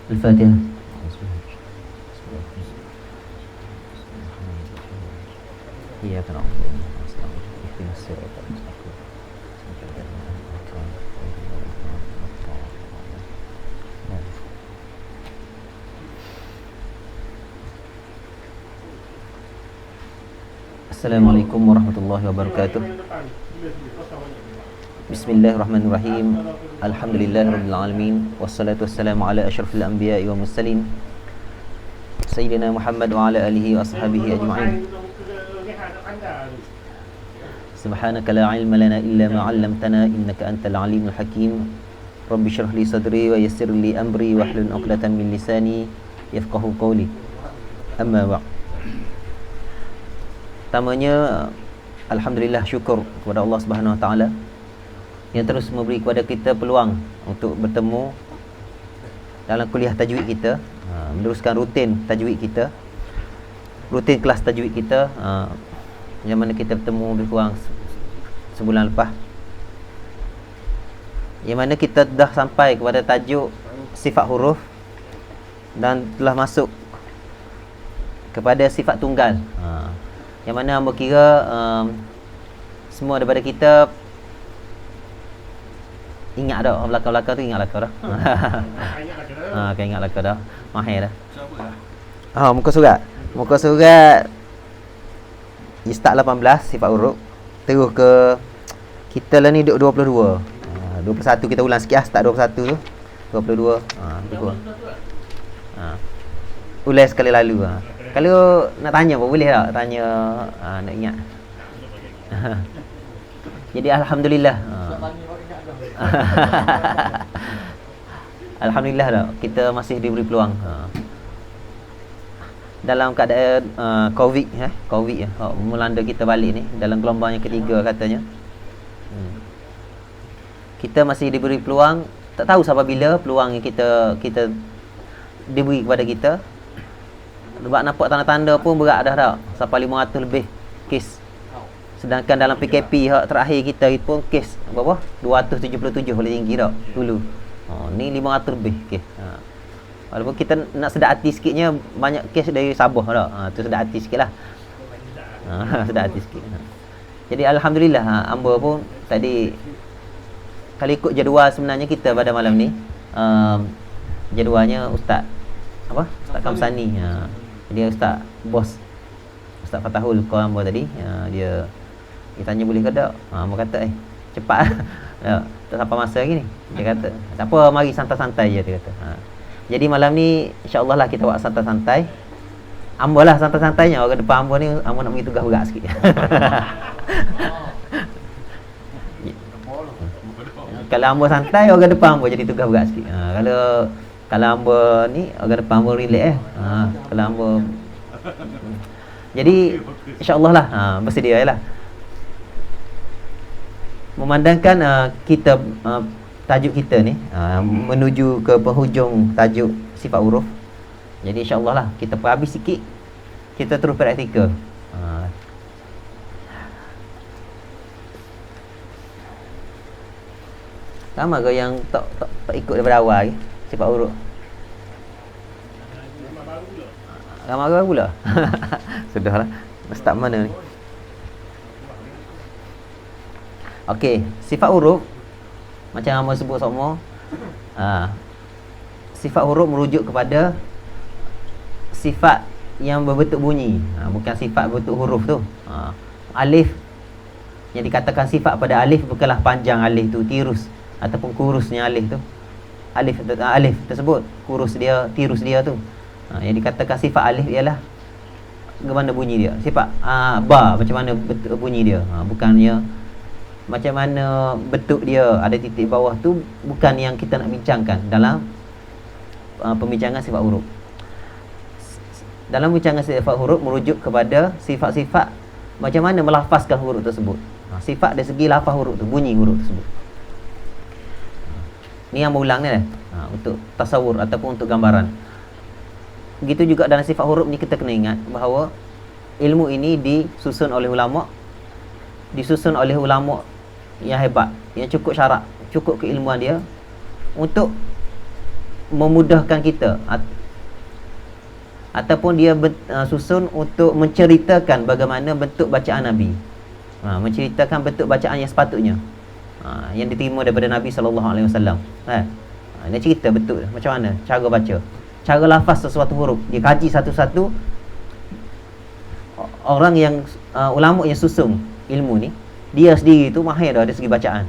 Al-Fatihah. إياك نعبد وإياك نستعين اهدنا الصراط المستقيم صراط الذين أنعمت عليهم غير المغضوب عليهم ولا الضالين. Assalamualaikum warahmatullahi wabarakatuh. Bismillahirrahmanirrahim. Alhamdulillahirabbil alamin wassalatu wassalamu ala asyrafil anbiya'i wa mursalin sayyidina Muhammad wa ala alihi wa ashabihi ajma'in. Subhanaka la ilma lana illa ma 'allamtana innaka antal alimul hakim. Rabbi shrah li sadri wa yassir li amri wahlul 'uqdatam min lisani yafqahu qawli. Amma ba'd. Pertamanya, alhamdulillah, syukur kepada Allah Subhanahu Wa Taala yang terus memberi kepada kita peluang untuk bertemu dalam kuliah tajwid kita, meneruskan rutin tajwid kita, rutin kelas tajwid kita, yang mana kita bertemu lebih kurang sebulan lepas, yang mana kita dah sampai kepada tajuk sifat huruf dan telah masuk kepada sifat tunggal, yang mana hamba kira semua daripada kita ingat dah, belakang-belakang tu ingat belakang dah. Kan ingat belakang dah. Mahir dah. Muka surat. Muka surat Start 18 sifat huruf. Terus ke kita lah ni duduk 22. 21 kita ulang sikit lah. Start 21 tu 22. Lebih kurang. Ulang sekali lalu. Kalau nak tanya apa boleh tak? Tanya, nak ingat. Jadi alhamdulillah. Alhamdulillah dah, kita masih diberi peluang. Dalam keadaan Covid melanda kita balik ni, dalam gelombang yang ketiga katanya. Kita masih diberi peluang, tak tahu sampai bila peluang yang kita diberi kepada kita. Sebab nampak tanda-tanda pun berat dah tak, sampai 500 lebih kes. Sedangkan dalam PKP terakhir kita pun kes berapa? 277 boleh tinggi tak dulu. Ni 500 lebih kes. Walaupun kita nak sedar hati sikitnya, banyak kes dari Sabah tak. Tu sedar hati sikitlah. Sedar hati sikit. Jadi alhamdulillah, hamba pun tadi kalau ikut jadual sebenarnya kita pada malam ni, jadualnya Ustaz Ustaz Kamsani. Dia Ustaz Ustaz Fatahul call hamba tadi. Dia tanya boleh ke tak. Hamba kata cepat tak sampai masa lagi ni. Dia kata tak apa, mari santai-santai je, dia kata. Jadi malam ni insya-Allah lah kita buat santai-santai. Hamba lah santai-santainya. Orang depan hamba ni, hamba nak bagi tugas berat sikit. Kalau hamba santai, orang depan hamba jadi tugas berat sikit. Kalau hamba ni, orang depan hamba relax kalau hamba jadi insya-Allah lah, bersedia lah. Memandangkan kita tajuk kita ni menuju ke penghujung tajuk sifat huruf. Jadi insya-Allah lah kita perhabis sikit, kita terus praktikal. Sama ke yang tak ikut daripada awal sifat huruf? Ramai orang pula. Sudahlah. Start mana ni? Okey, sifat huruf macam hamba sebut semua. Sifat huruf merujuk kepada sifat yang berbentuk bunyi, bukan sifat berbentuk huruf tu. Alif yang dikatakan sifat pada alif bukanlah panjang alif tu, tirus ataupun kurusnya alif tu. Alif tersebut, kurus dia, tirus dia tu. Yang dikatakan sifat alif ialah bagaimana bunyi dia. Sifat ba, macam mana bentuk bunyi dia, bukannya macam mana bentuk dia ada titik bawah tu, bukan yang kita nak bincangkan dalam pembincangan sifat huruf. Dalam bincangan sifat huruf merujuk kepada sifat-sifat macam mana melafazkan huruf tersebut. Sifat dari segi lafaz huruf tu, bunyi huruf tersebut. Ni yang berulang ni untuk tasawur ataupun untuk gambaran. Begitu juga dalam sifat huruf ni kita kena ingat bahawa ilmu ini disusun oleh ulama yang hebat, yang cukup syarak, cukup keilmuan dia untuk memudahkan kita, ataupun dia susun untuk menceritakan bagaimana bentuk bacaan Nabi. Menceritakan bentuk bacaan yang sepatutnya, yang diterima daripada Nabi SAW. Dia cerita betul macam mana cara baca, cara lafaz sesuatu huruf. Dia kaji satu-satu. Orang yang ulama yang susun ilmu ni, dia sendiri tu mahir dah dari segi bacaan.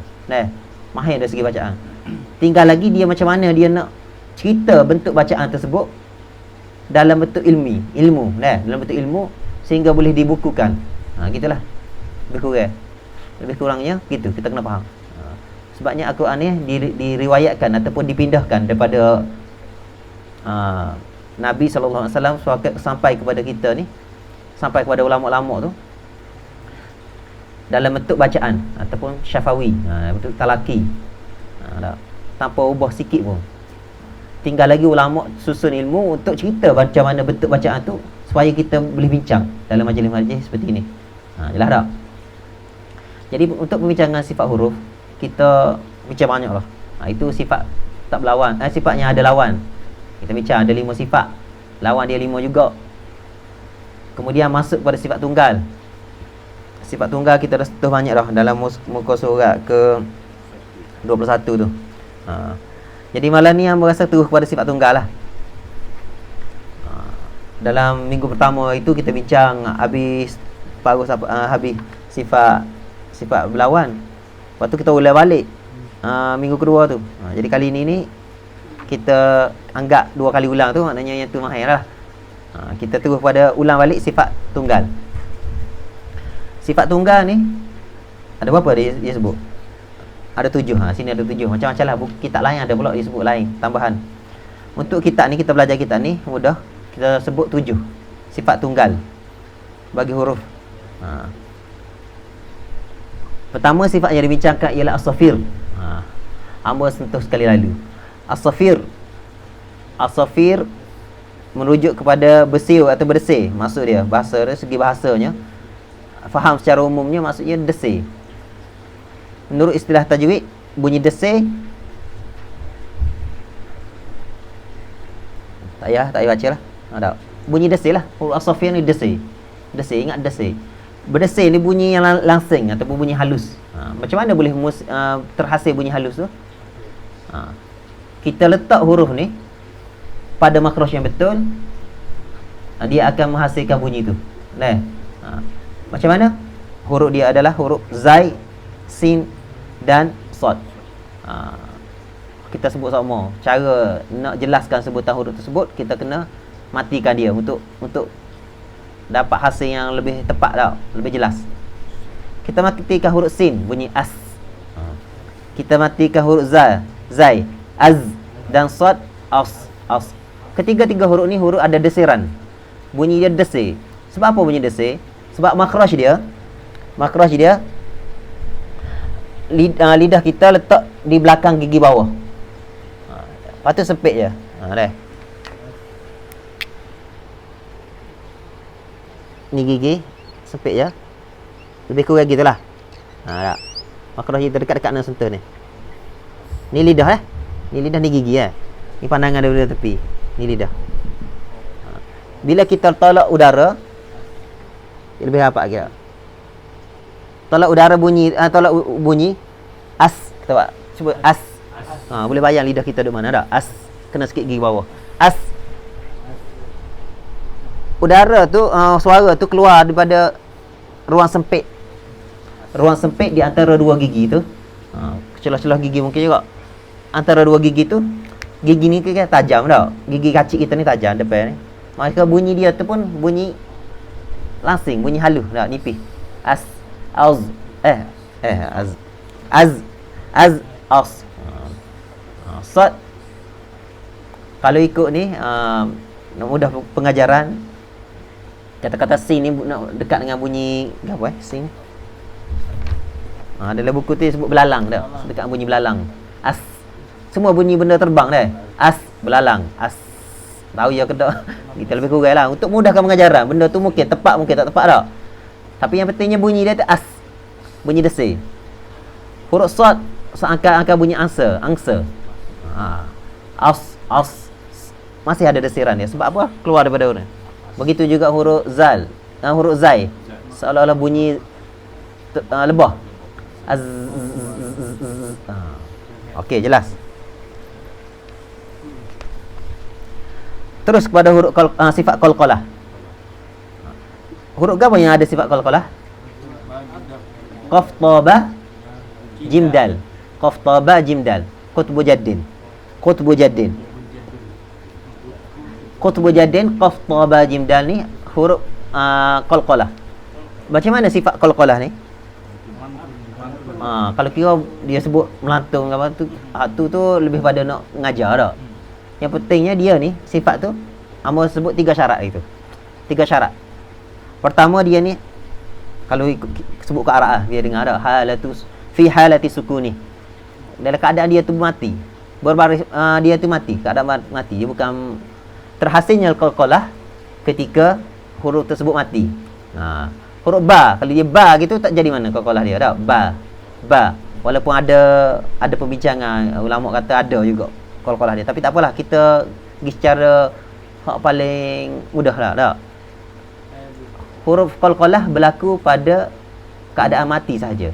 Mahir dari segi bacaan. Tinggal lagi dia macam mana dia nak cerita bentuk bacaan tersebut dalam bentuk ilmu, dalam bentuk ilmu sehingga boleh dibukukan. Gitulah. Lebih kurangnya gitu kita kena faham. Sebabnya Al-Quran ni diriwayatkan ataupun dipindahkan daripada Nabi SAW sampai kepada kita ni, sampai kepada ulama-ulama tu dalam bentuk bacaan ataupun syafawi, bentuk talaki, tanpa ubah sikit pun. Tinggal lagi ulama susun ilmu untuk cerita macam mana bentuk bacaan tu supaya kita boleh bincang dalam majlis-majlis seperti ini. Jelas tak? Jadi untuk pembincangan sifat huruf kita bincang banyak lah. Itu sifat tak berlawan, sifatnya ada lawan. Kita bincang ada 5 sifat, lawan dia 5 juga. Kemudian masuk pada sifat tunggal. Sifat tunggal kita dah sentuh banyak dah dalam muka surat ke 21 tu. Jadi malam ni hamba rasa terus kepada sifat tunggal lah. Dalam minggu pertama itu kita bincang habis habis sifat berlawan. Lepas tu kita ulang balik minggu kedua tu. Jadi kali ni kita anggap 2 kali ulang tu, maknanya yang tu mahir lah. Kita terus pada ulang balik sifat tunggal. Sifat tunggal ni ada berapa dia sebut? Ada 7. Sini ada 7. Macam-macam lah. Kitab lain ada pula dia sebut lain, tambahan. Untuk kitab ni, kita belajar kitab ni mudah. Kita sebut 7 sifat tunggal bagi huruf. Pertama sifat yang dibincangkan ialah as-safir. Hamba sentuh sekali lalu. As-safir merujuk kepada bersiul atau berdesir. Maksud dia, bahasa dia, segi bahasanya faham secara umumnya maksudnya desir. Menurut istilah tajwid, bunyi desir tak payah baca lah. Bunyi desir lah. Huruf as-safir ni desir. Ingat desir. Berdesir ni bunyi yang langsing ataupun bunyi halus. Macam mana boleh terhasil bunyi halus tu? Kita letak huruf ni pada makhraj yang betul, dia akan menghasilkan bunyi tu. Macam mana? Huruf dia adalah huruf zai, sin dan sad. Kita sebut sama. Cara nak jelaskan sebutan huruf tersebut, kita kena matikan dia untuk dapat hasil yang lebih tepat tau, lebih jelas. Kita matikan huruf sin, bunyi as. Kita matikan huruf zai, az, dan sad, as. Ketiga-tiga huruf ni huruf ada desiran. Bunyi dia desir. Sebab apa bunyi desir? Sebab makhraj dia lidah kita letak di belakang gigi bawah. Lepas tu sempit je. Ni gigi sempit je. Lebih kurang gitulah. Tak. Makhraj kita dekat-dekat dengan sentuh ni. Ni lidah Ni lidah, ni gigi Ni pandangan daripada tepi. Ni lidah. Bila kita tolak udara, lebih apa kira? Tolak udara bunyi, tolak bunyi as. Kita buat. Cuba as. Boleh bayang lidah kita di mana dah? As. Kena sikit gigi bawah. As. Udara tu, suara tu keluar daripada ruang sempit. Ruang sempit di antara 2 gigi tu. Celah-celah gigi mungkin juga. Antara 2 gigi tu, gigi ni kan tajam tau. Gigi kacik kita ni tajam depan ni. Maka bunyi dia tu pun bunyi langsing, bunyi halus tak, nipis. As, az, as. Sad. Kalau ikut ni mudah pengajaran, kata-kata sin ni dekat dengan bunyi apa sin. Dalam buku tu sebut belalang dah, dekat bunyi belalang. As. Semua bunyi benda terbang dah. As, belalang, as. Tahu ya ke tak? Kita lebih kurang lah untuk mudahkan pengajaran. Benda tu mungkin tepat, mungkin tak tepat tak. Tapi yang pentingnya bunyi dia tu as. Bunyi desir. Huruf sad angka bunyi angsa. As, as, masih ada desiran ya. Sebab apa? Keluar daripada huruf. Begitu juga huruf zal, huruf zai, seolah-olah bunyi lebah. Az, okey, jelas. Terus kepada huruf sifat qalqalah. Huruf apa yang ada sifat qalqalah? Qaf ta ba jim dal. Qaf ta ba jim dal. Qutbu jaddin. Qutbu jaddin. Qutbu jaddin qaf ta ba jim dal ni huruf qalqalah. Macam mana sifat qalqalah ni? Kalau kira dia sebut melantung apa tu lebih pada nak ngajar dah. Yang pentingnya dia ni sifat tu hamba sebut 3 syarat itu. 3 syarat. Pertama dia ni kalau sebut ke arah dia dengar dah halatus fi halati sukuni. Dalam keadaan dia tu mati. Berbaris dia tu mati, keadaan mati. Dia bukan terhasilnya qalqalah ketika huruf tersebut mati. Huruf ba, kalau dia ba gitu tak jadi mana qalqalah dia dah. Ba. Walaupun ada perbincangan ulama kata ada juga qalqalah dia, tapi tak apalah, kita pergi secara hak paling mudah lah dah. Huruf qalqalah berlaku pada keadaan mati sahaja.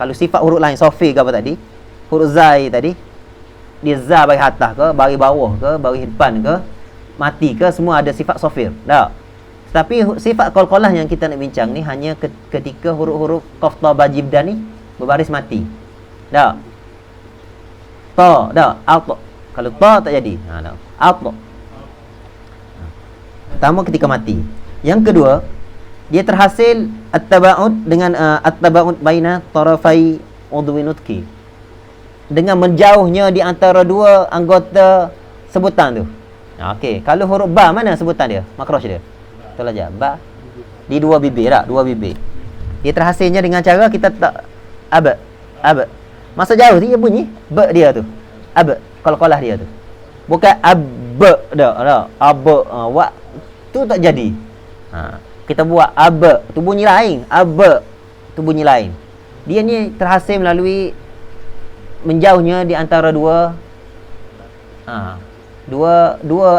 Kalau sifat huruf lain sofi ke apa tadi, huruf zai tadi, dia za bagi atas ke, bagi bawah ke, bagi depan ke, mati ke, semua ada sifat sofir. Dah. Tapi sifat qalqalah yang kita nak bincang ni hanya ketika huruf-huruf qaf ta ba jim dal ni berbaris mati. Dah. Ta, dah, alta. Kalau ta tak jadi. Dah. Alta. Pertama ketika mati. Yang kedua, dia terhasil at-taba'ud dengan at-taba'ud baina tarafai udwi nutqi. Dengan menjauhnya di antara dua anggota sebutan tu. Okey, kalau huruf ba mana sebutan dia? Makhraj dia. Betul aja. Ba di dua bibir tak? Dua bibir. Dia terhasilnya dengan cara kita tak aba. Masa jauh dia bunyi ba dia tu. Aba, qalqalah dia tu. Bukan abba dah. Aba wa tu tak jadi. Kita buat aba tu bunyi lain, aba tu bunyi lain. Dia ni terhasil melalui menjauhnya di antara dua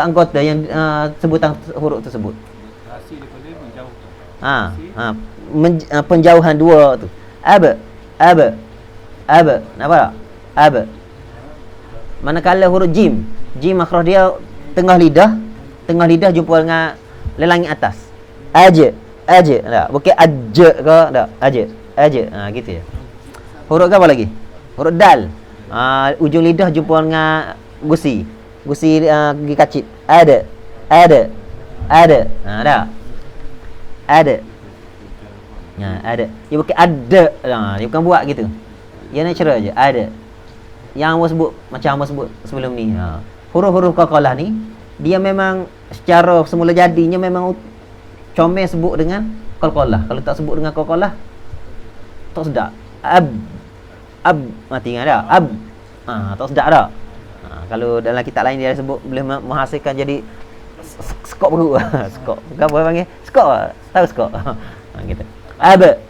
anggota yang sebutan huruf tersebut. Terhasil daripada menjauh tu. Penjauhan dua tu. Aba. Nampak tak? Aba. Manakala huruf jim makhraj dia tengah lidah jumpa dengan lelangit atas. Aja. Tak, bukan aja ke, tak. Aja. Gitu ya. Huruf apa lagi? Huruf dal. Ujung lidah jumpa dengan gusi. Gusi gigi kacit. Ada. Tak. Ada. Ada. Dia bukan ada. Dia bukan buat gitu. Dia natural aja. Ada. Yang hamba sebut macam hamba sebut sebelum ni. Huruf-huruf qalqalah ni dia memang secara semula jadinya memang comel sebut dengan qalqalah. Kalau tak sebut dengan qalqalah tak sedap. Ab mati ingat dah. Tak sedap dah. Kalau dalam kitab lain dia sebut boleh menghasilkan jadi skop perut. Skop. Apa panggil? Skop. Tahu skop. Gitu. Ab.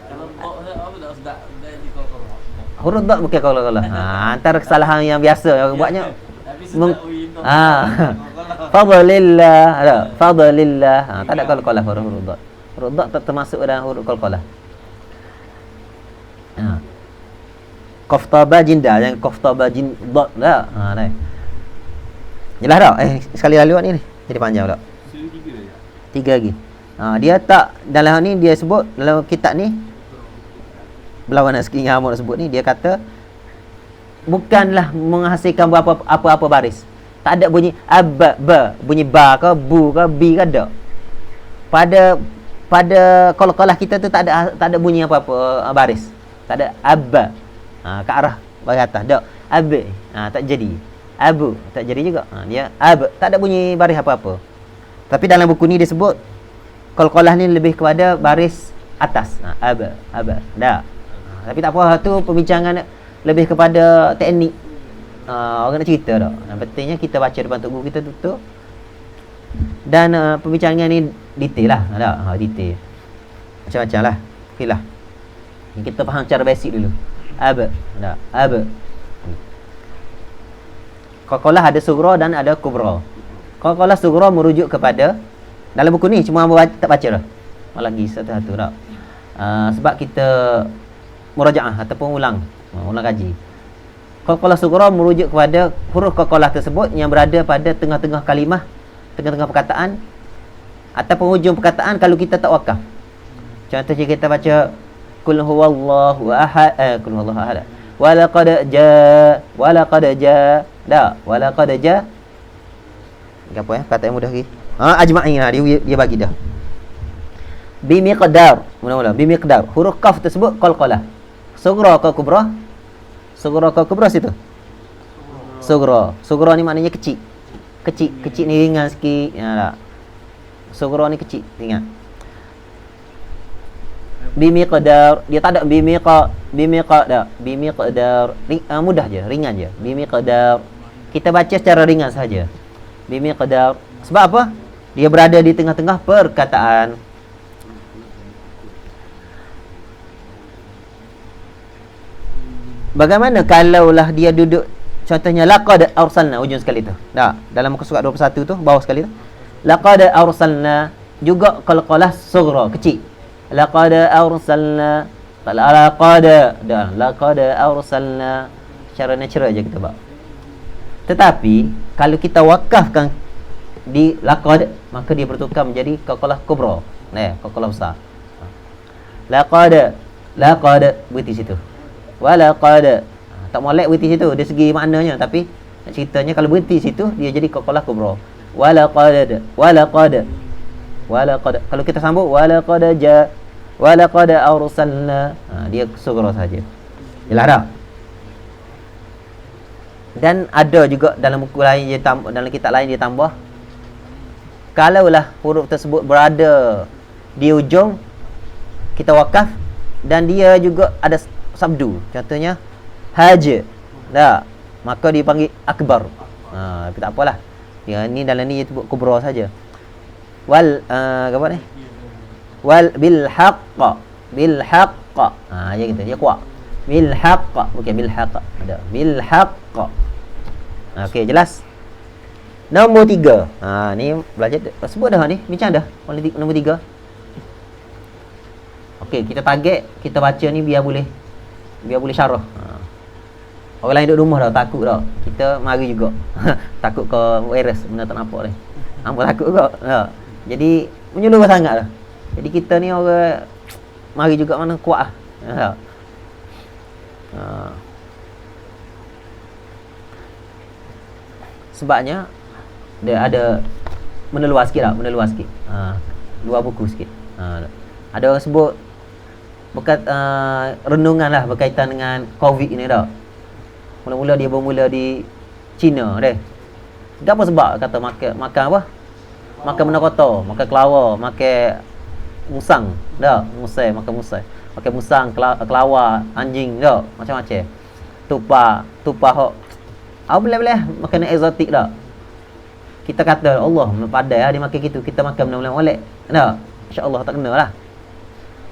Huruf dot bukan qalqalah. Antara kesalahan yang biasa yang buatnya Fadlillah. Tak ada qalqalah huruf dot. Huruf dot tak termasuk dalam huruf qalqalah. Qaf ta ba jim dal, yang qaf ta ba jim dot dah. Dah. Jelas tak? Sekali lalu ni jadi panjang tak? Tiga lagi. Dia tak dalam ni dia sebut dalam kitab ni berlawanan sikit dengan Ahmad sebut ni, dia kata bukanlah menghasilkan apa-apa baris. Tak ada bunyi abba, bunyi ba ke, bu ke, bi ke ada. Pada qalqalah kita tu tak ada bunyi apa-apa baris. Tak ada abba. Ke arah bagi atas dak. Ab. Tak jadi. Abu tak jadi juga. Dia ab, tak ada bunyi baris apa-apa. Tapi dalam buku ni dia sebut qalqalah ni lebih kepada baris atas. Aba. Dak. Tapi tak apa, tu perbincangan lebih kepada teknik. Orang nak cerita tak. Yang pentingnya kita baca depan tok guru kita tutup. Dan perbincangan ni detail lah. Detail. Macam-macam lah. Okay lah. Kita faham cara basic dulu. Aba. Qalqalah ada sughra dan ada kubra. Qalqalah sughra merujuk kepada dalam buku ni cuma tak baca dah. Malah lagi satu-satu dah. Sebab kita murajaah ataupun ulang kaji. Qalqalah sughra merujuk kepada huruf qalqalah tersebut yang berada pada tengah-tengah kalimah, tengah-tengah perkataan ataupun hujung perkataan kalau kita tak wakaf. Contohnya kita baca qul huwallahu ahad, qul huwallahu ahad. Walaqad jaa walaqad jaa. Apa kata yang mudah lagi? Ajma'in lah dia bagi dah. Bimiqdar, mula-mula bimiqdar. Huruf qaf tersebut qalqalah. Sughra ke kubra? Sughra ke kubra situ? Sughra. Sughra ni maknanya kecil. Kecil ni ringan sikit. Ya tak? Sughra ni kecil, ingat. Bimiqdar, dia tak ada bimiqdar. Mudah je, ringan je. Bimiqdar. Kita baca secara ringan saja. Bimiqdar. Sebab apa? Dia berada di tengah-tengah perkataan. Bagaimana kalaulah dia duduk, contohnya laqad arsalna, ujung sekali tu. Tak, dalam muka surat 21 tu, bawah sekali tu. Laqad arsalna juga qalqalah sughra, kecil. Laqad arsalna, laqad arsalna, secara natural je kita buat. Tetapi kalau kita wakafkan di laqad, maka dia bertukar menjadi qalqalah kubra. Qalqalah besar. Laqad berhenti situ. Walaqad, tak molek berhenti situ dari segi maknanya, tapi nak ceritanya kalau berhenti situ dia jadi qalqalah kubra. Walaqad kalau kita sambung walaqad arsalna, dia sughra saja. Jelas tak? Dan ada juga dalam buku lain dia tambah, dalam kitab lain dia tambah, kalaulah huruf tersebut berada di ujung kita wakaf dan dia juga ada sabdu, contohnya haja, tak, maka dipanggil akbar. Tapi tak apalah, ya, ni dalam ni dia sebut kubra saja. Wal apa ni, wal bil haqq, ya gitu, dia kuat bil haqq, bukan bil haqq, ada bil haqq. Okey, jelas. Nombor 3. Ni belajar sebut dah ni, bincang dah nombor 3. Okey, kita target kita baca ni biar boleh syarah. Orang lain duduk rumah dah takut dah. Kita mari juga. Takut ke virus benda tak nampak ni. Hangpa takut juga. Jadi menyuluh sangat dah. Jadi kita ni orang mari juga mana kuat ah. Sebabnya dia ada meneluas sikit. Dua buku sikit. Ada orang sebut renungan lah berkaitan dengan COVID ni dah. Mula-mula dia bermula di China deh. Apa sebab kata makan apa? Makan benda kotor, makan kelawar, makan musang dah, makan musang, kelawar, anjing dah, macam-macam. Tupa hok. Boleh makan eksotik dah. Kita kata Allah pandai dia makan gitu, kita makan benda-benda molek. Dah. Insya-Allah tak kena lah.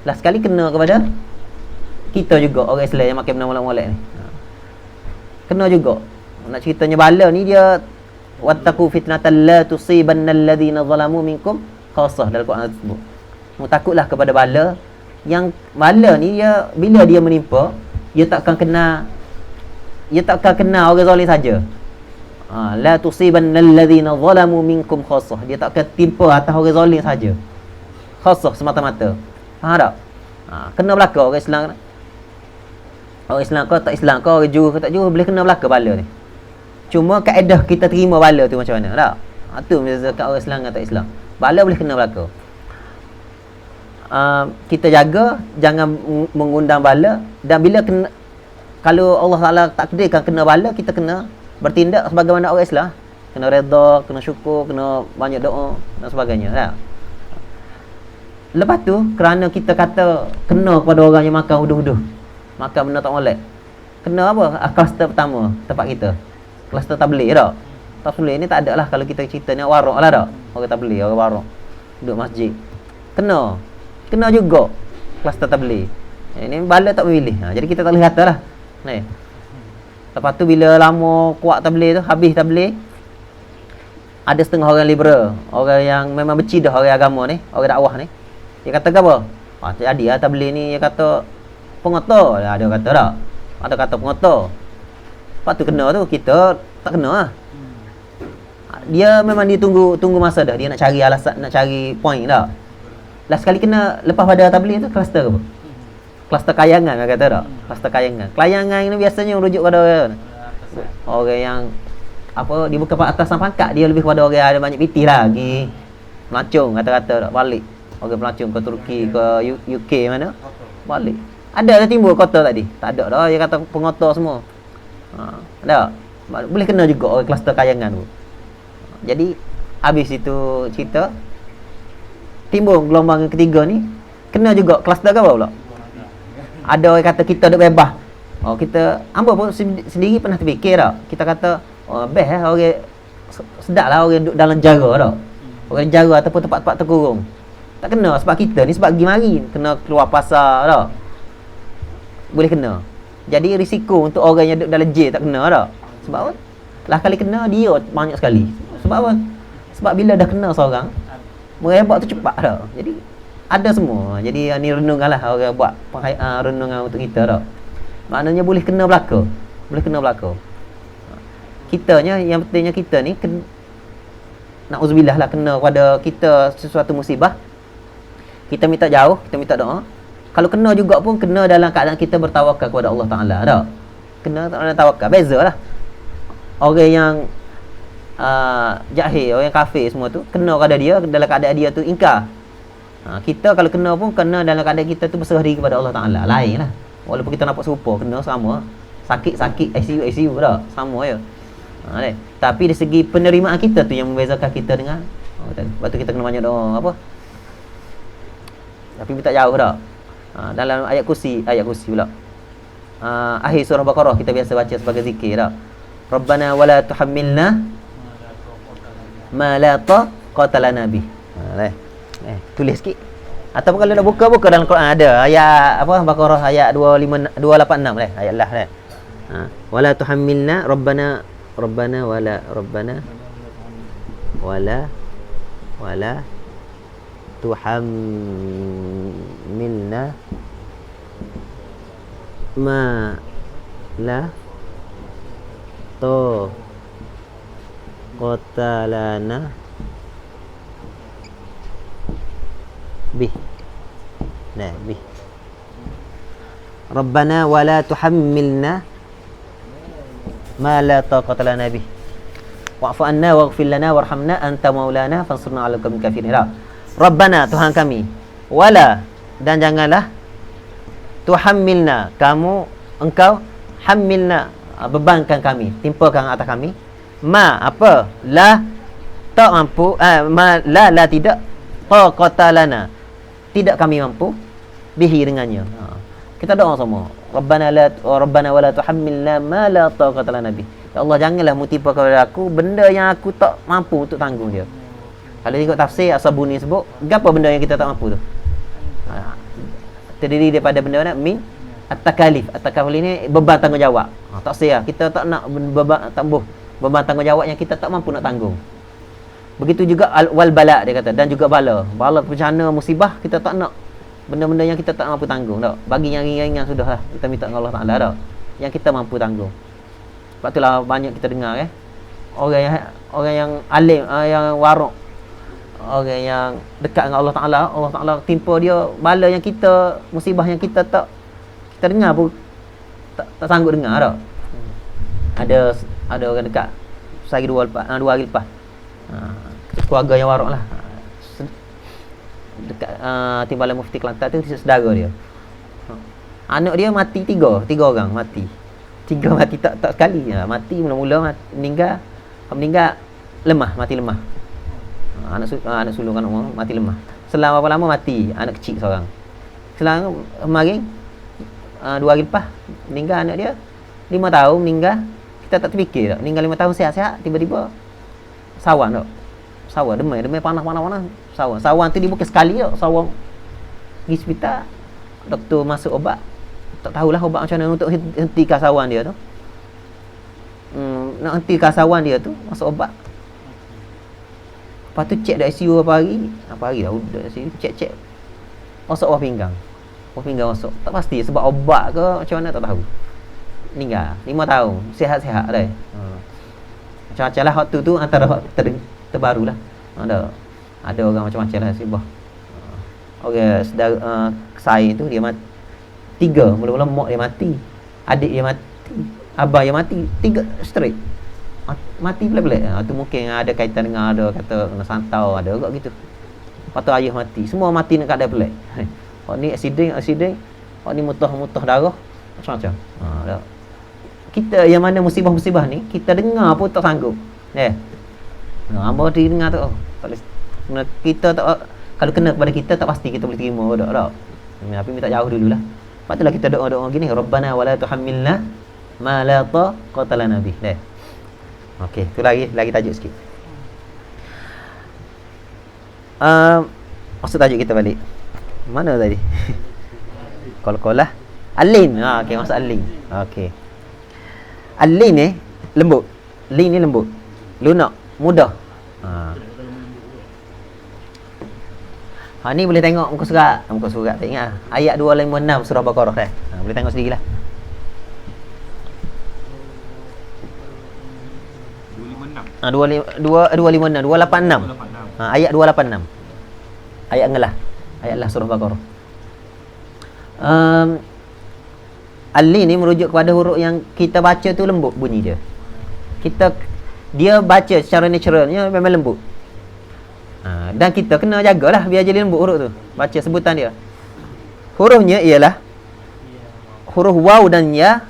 Lah sekali kena kepada kita juga orang Islam yang makan benda molek-molek ni. Kena juga. Nak ceritanya bala ni dia wattaqu fitnatan la tusibanna alladhina zalamu minkum khassah, dalam Quran tersebut. Takutlah kepada bala yang bala ni dia bila dia menimpa, dia takkan kena orang zalim saja. La tusibanna alladhina zalamu minkum khassah, dia takkan timpa atas orang zalim saja. Khassah semata-mata. Faham tak? Kena belaka orang Islam. Orang Islam kau tak Islam kau, orang juru kau tak juru, boleh kena belaka bala ni. Cuma kaedah kita terima bala tu macam mana, tak? Tu beza kat orang Islam dengan tak Islam. Bala boleh kena belaka. Kita jaga jangan mengundang bala, dan bila kena, kalau Allah Taala takdirkan kena bala, kita kena bertindak sebagaimana orang Islam. Kena redha, kena syukur, kena banyak doa dan sebagainya, tak? Lepas tu kerana kita kata kena kepada orang yang makan huduh-huduh, makan benda tak molek, kena apa? Kluster pertama tempat kita, kluster tabligh tak? Tabligh ni tak ada lah kalau kita cerita ni warok lah tak? Orang tabligh, orang warok duduk masjid, kena juga kluster tabligh. Ini bala tak memilih. Jadi kita tak boleh kata lah ni. Lepas tu bila lama kuat tabligh tu, habis tabligh, ada setengah orang liberal, orang yang memang bercidah orang agama ni, orang dakwah ni. Dia kata ke apa? Jadi tabligh ni dia kata pengotor. Ada kata tak? Ada kata pengotor. Lepas tu kena tu, kita tak kena lah. Dia memang dia tunggu masa dah. Dia nak cari alasan, nak cari point dah. Last sekali kena lepas pada tabligh tu kluster apa? Kluster kayangan kata tak? Kluster kayangan. Kayangan ni biasanya merujuk pada orang yang apa, dia bukan atasan pangkat, dia lebih kepada orang yang ada banyak piti lagi. Pelacung kata-kata tak balik. Orang pelacung ke Turki, ke UK mana? Balik. Ada dah timbul kota tadi. Tak ada dah, dia kata pengotor semua. Ada. Boleh kena juga orang kluster kayangan tu. Jadi habis itu cerita timbul gelombang ketiga ni, kena juga kluster ke apa pula? Ada orang kata kita duk bebas. Kita hamba pun sendiri pernah terfikir tak? Kita kata best orang sedaplah orang duduk dalam jara tak? Orang jara ataupun tempat-tempat terkurung. Tak kena sebab kita ni sebab pergi mari, kena keluar pasar tak? Boleh kena. Jadi risiko untuk orang yang duduk dalam jail tak kena tak? Sebab apa? Lah kali kena dia banyak sekali. Sebab apa? Sebab bila dah kena seorang, merebak tu cepat tak? Jadi ada semua. Jadi ni renunganlah orang buat renungan untuk kita tak? Maknanya boleh kena belaka. Boleh kena belaka. Kitanya, yang pentingnya kita ni na'udzubillah lah, kena pada kita sesuatu musibah, kita minta jauh, kita minta doa. Kalau kena juga pun kena dalam keadaan kita bertawakal kepada Allah Ta'ala tak? Kena dalam tawakal. Bezalah orang yang jahil, orang yang kafir semua tu, kena kepada dia dalam keadaan dia tu ingkar. Kita kalau kena pun kena dalam keadaan kita tu berserah diri kepada Allah Ta'ala. Lain lah. Walaupun kita nampak serupa, kena sama. Sakit-sakit, ICU tak? Sama je. Tapi dari segi penerimaan kita tu yang membezakan kita dengan lepas tu kita kena banyak doa apa. Tapi minta jauh tak? Dalam ayat kursi pula. Akhir surah Baqarah kita biasa baca sebagai zikir tak? Rabbana wala tuhammilna ma la taqata lana bih. Tulis sikit. Ataupun kalau nak buka dalam Quran ada ayat apa, Baqarah ayat 286 ayat lah. Wala tuhammilna Rabbana wala tuhammilna ma la taqata lana bih. Bih. Rabbana wala tuhammilna ma la taqata lana bih. Wa'fu anna waghfir lana warhamna anta maulana fansurna 'alal qawmil kafirin. Rabbana, Tuhan kami, wala, dan janganlah tuhammilna, engkau hammilna, bebankan kami, timpakan atas kami, ma apa, la tak mampu, ma la tidak, taqata lana, tidak kami mampu bihi dengannya. Kita doa semua. Rabbana wala tuhammilna ma la taqata lana bih. Ya Allah, janganlah mu timpa kepada aku benda yang aku tak mampu untuk tanggung dia. Kalau ikut tafsir As-Sabuni sebut, apa benda yang kita tak mampu tu? Terdiri daripada benda min at-takalif. At-takalif ni beban tanggungjawab. Tafsir lah. Kita tak nak beban tanggungjawab yang kita tak mampu nak tanggung. Begitu juga wal bala, dia kata, dan juga bala bencana, musibah, kita tak nak benda-benda yang kita tak mampu tanggung tak. Bagi yang ringan-ringan sudahlah, kita minta dengan Allah Ta'ala tak, yang kita mampu tanggung. Sebab itulah banyak kita dengar orang yang alim, yang warok, orang yang dekat dengan Allah Ta'ala timpa dia bala yang kita, musibah yang kita dengar pun tak sanggup dengar tak. Ada orang dekat sehari dua hari lepas, keluarga yang warok lah, dekat Timbalan Mufti Kelantan tu, saudara dia, anak dia mati tiga orang mati tak sekali. Mati mula-mula meninggal mati lemah. Anak sulung kan mati lemah. Selang berapa lama mati anak kecil seorang. Selang kemarin 2 hari lepas meninggal anak dia 5 tahun meninggal. Kita tak terfikir tak, meninggal 5 tahun sihat-sihat, tiba-tiba sawan tak. Sawan demam panas. Sawan tu dia bukan sekali tak. Sawan pergi hospital, doktor masuk obat, tak tahulah ubat macam mana untuk hentikan sawan dia tu. nak henti kasawan dia tu masuk obat. Lepas tu cek di ICU apa hari dah udah ICU cek masuk bawah pinggang masuk, tak pasti sebab obat ke macam mana tak tahu, meninggal 5 tahun sihat-sihat dah. Macam-macam lah waktu tu antara terbaru lah. Ada orang macam-macam lah sibah. Orang saudara saya tu dia mati 3, mula-mula mak dia mati, adik dia mati, abang dia mati, 3 straight mati pelik-pelik. Tu mungkin ada kaitan dengan ada kata kena santau, ada agak gitu. Lepas tu ayah mati, semua mati dekat dia pelik. Hak ni accident, hak ni mutah darah macam-macam. Kita yang mana musibah-musibah ni kita dengar pun tak sanggup. Hamba dia dengar tu tak boleh, kita tak, kalau kena kepada kita tak pasti kita boleh terima tak. Tapi minta jauh dululah. Lepas itulah kita doa-doa gini, Rabbana wala tuhammilna ma la taqata lana bih. Okey, tu lagi tajuk sikit. Masuk tajuk kita balik. Mana tadi? Kol-kolah. Alin. Okey, masuk alin. Okey. Alin ni lembut. Lin ni lembut. Lunak, mudah. Ni boleh tengok muka surat tak ingat. Ayat 256 surah Baqarah dah. Boleh tengok sendirilah. 256 ayat 286 ayat ngelah surah Baqarah. Alin ni merujuk kepada huruf yang kita baca tu lembut bunyi dia. Dia baca secara naturalnya memang lembut. Dan kita kena jagalah biar jadi lembut huruf tu. Baca sebutan dia. Hurufnya ialah huruf waw dan ya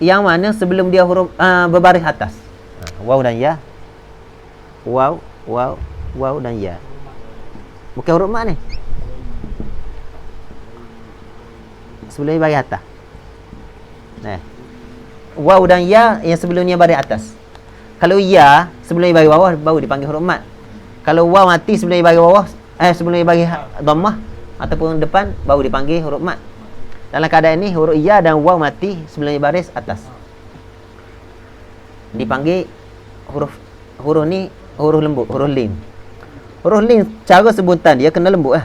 yang mana sebelum dia huruf berbaris atas. Waw dan ya. Waw dan ya. Bukan huruf mat ni. Sebelumnya baris atas. Waw dan ya yang sebelumnya baris atas. Kalau ya sebelumnya baris bawah baru dipanggil huruf mat. Kalau waw mati sebelumnya baris bawah, sebelumnya baris dhammah ataupun depan baru dipanggil huruf mat. Dalam keadaan ini huruf ya dan waw mati sebelumnya baris atas dipanggil huruf ni huruf lembut, huruf lin. Huruf lin cara sebutan dia kena lembut lah.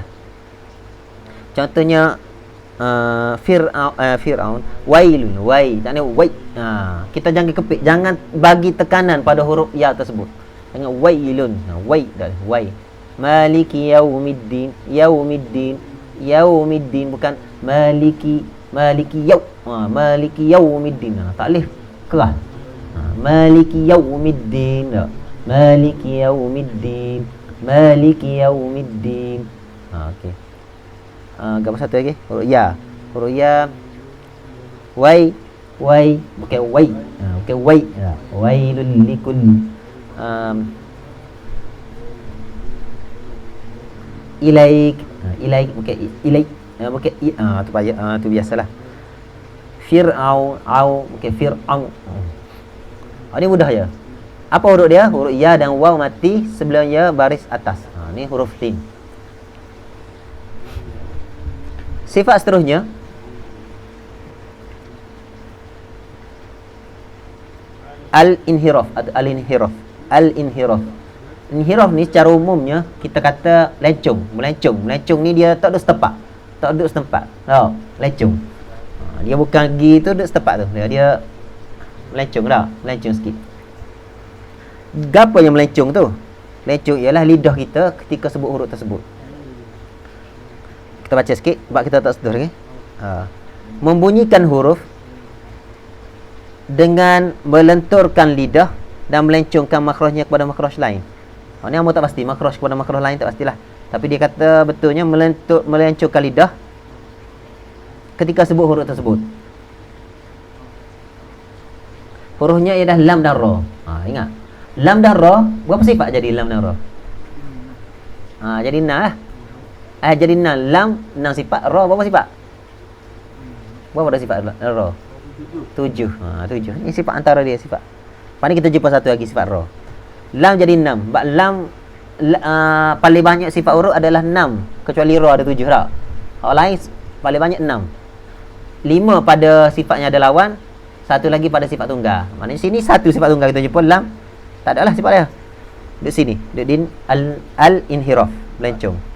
Contohnya Fir'aun, wailun, tak ni wai. Kita jangan kepik, jangan bagi tekanan pada huruf ya tersebut. Dengan wailun, wai dah, wai. Maliki yaumiddin, yaumiddin bukan maliki yaum. Maliki yaumiddin. Tak boleh keras. Maliki yaumiddin. Maliki yaumiddin. Okey. Gambar satu lagi. Huruf ya. Wai. Bukan wai. Bukan wai. Wailul likulli. Ilaik. Bukan ilaik. Bukan tu payah. Tu biasalah. Fir'aun. Bukan Fir'aun. Ini mudah je. Apa huruf dia? Huruf ya dan waw mati sebelumnya baris atas. Ni huruf lin. Sifat seterusnya al-inhiraf atau al-inhiraf. Inhiraf ni secara umumnya kita kata melencong ni dia tak duduk setempat. Lencong. Dia bukan gi tu duduk setempat tu. Dia melencong sikit. Gapo yang melencong tu? Melencong ialah lidah kita ketika sebut huruf tersebut. Kita baca sikit sebab kita tak sedur lagi. Membunyikan huruf dengan melenturkan lidah dan melencongkan makhrajnya kepada makhraj lain. Ni amu tak pasti makhraj kepada makhraj lain tak pastilah. Tapi dia kata betulnya melencongkan lidah ketika sebut huruf tersebut. Hurufnya ialah lam dan ra. Ingat. Lam dan ra, berapa sifat jadi lam dan ra? Jadi 6 lah. Jadi 6 lam, 6 sifat, ra berapa sifat? Berapa dah sifat ra? 7. 7. Ini sifat antara dia sifat. Lepas ni kita jumpa satu lagi sifat ra. Lam jadi 6. Sebab lam paling banyak sifat huruf adalah 6, kecuali ra ada 7 tak? Hak lain paling banyak 6. 5 pada sifatnya ada lawan, satu lagi pada sifat tunggal. Maknanya sini satu sifat tunggal kita jumpa dalam tak adalah sifat dia. Di sini, di al-inhiraf, melencong.